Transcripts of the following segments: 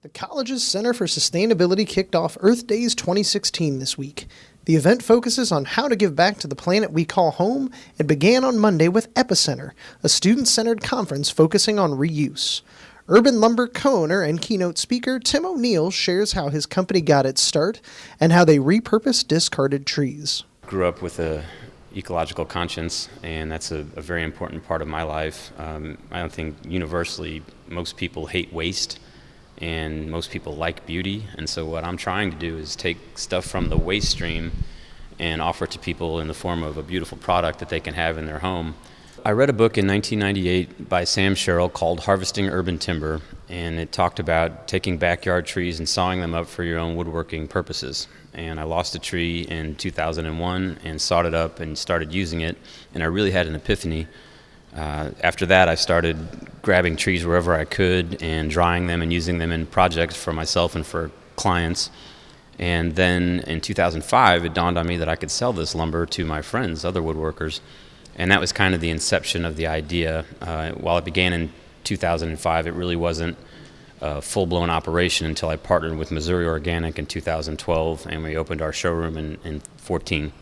The college's Center for Sustainability kicked off Earth Days 2016 this week. The event focuses on how to give back to the planet we call home and began on Monday with Epicenter, a student-centered conference focusing on reuse. Urban Lumber co-owner and keynote speaker Tim O'Neill shares how his company got its start and how they repurpose discarded trees. Grew up with a ecological conscience, and that's a very important part of my life. I don't think universally most people hate waste, and most people like beauty, and so what I'm trying to do is take stuff from the waste stream and offer it to people in the form of a beautiful product that they can have in their home. I read a book in 1998 by Sam Sherrill called Harvesting Urban Timber, and it talked about taking backyard trees and sawing them up for your own woodworking purposes. And I lost a tree in 2001 and sawed it up and started using it, and I really had an epiphany. After that, I started grabbing trees wherever I could and drying them and using them in projects for myself and for clients. And then in 2005, it dawned on me that I could sell this lumber to my friends, other woodworkers. And that was kind of the inception of the idea. While it began in 2005, it really wasn't a full-blown operation until I partnered with Missouri Organic in 2012, and we opened our showroom in 2014.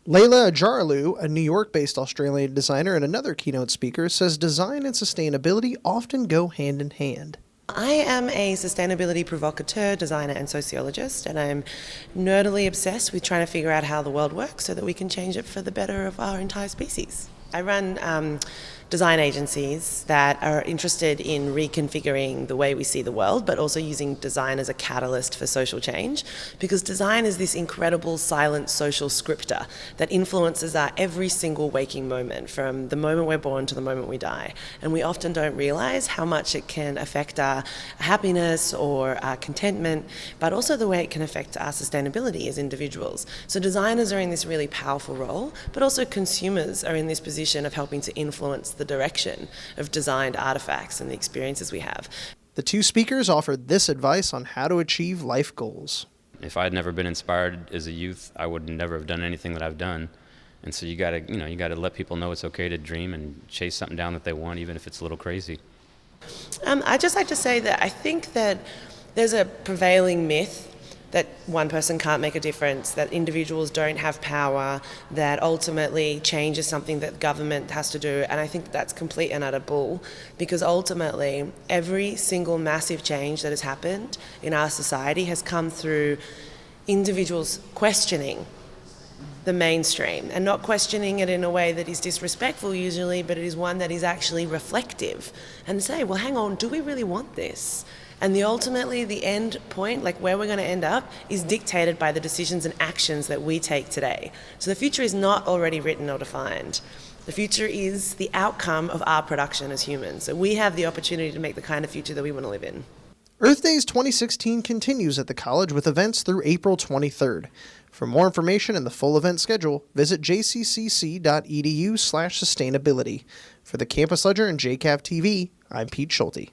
Layla Ajarlu, a New York-based Australian designer and another keynote speaker, says design and sustainability often go hand in hand. I am a sustainability provocateur, designer and sociologist, and I'm nerdily obsessed with trying to figure out how the world works so that we can change it for the better of our entire species. I run design agencies that are interested in reconfiguring the way we see the world, but also using design as a catalyst for social change, because design is this incredible silent social scripter that influences our every single waking moment, from the moment we're born to the moment we die. And we often don't realize how much it can affect our happiness or our contentment, but also the way it can affect our sustainability as individuals. So designers are in this really powerful role, but also consumers are in this position of helping to influence the direction of designed artifacts and the experiences we have. The two speakers offered this advice on how to achieve life goals. If I had never been inspired as a youth, I would never have done anything that I've done. And so you gotta let people know it's okay to dream and chase something down that they want, even if it's a little crazy. I'd just like to say that I think that there's a prevailing myth that one person can't make a difference, that individuals don't have power, that ultimately change is something that government has to do, and I think that's complete and utter bull, because ultimately every single massive change that has happened in our society has come through individuals questioning the mainstream, and not questioning it in a way that is disrespectful usually, but it is one that is actually reflective, and say, well, hang on, do we really want this? And ultimately the end point, like where we're going to end up, is dictated by the decisions and actions that we take today. So the future is not already written or defined. The future is the outcome of our production as humans. So we have the opportunity to make the kind of future that we want to live in. Earth Days 2016 continues at the college with events through April 23rd. For more information and the full event schedule, visit jccc.edu/sustainability. For the Campus Ledger and JCAV-TV, I'm Pete Schulte.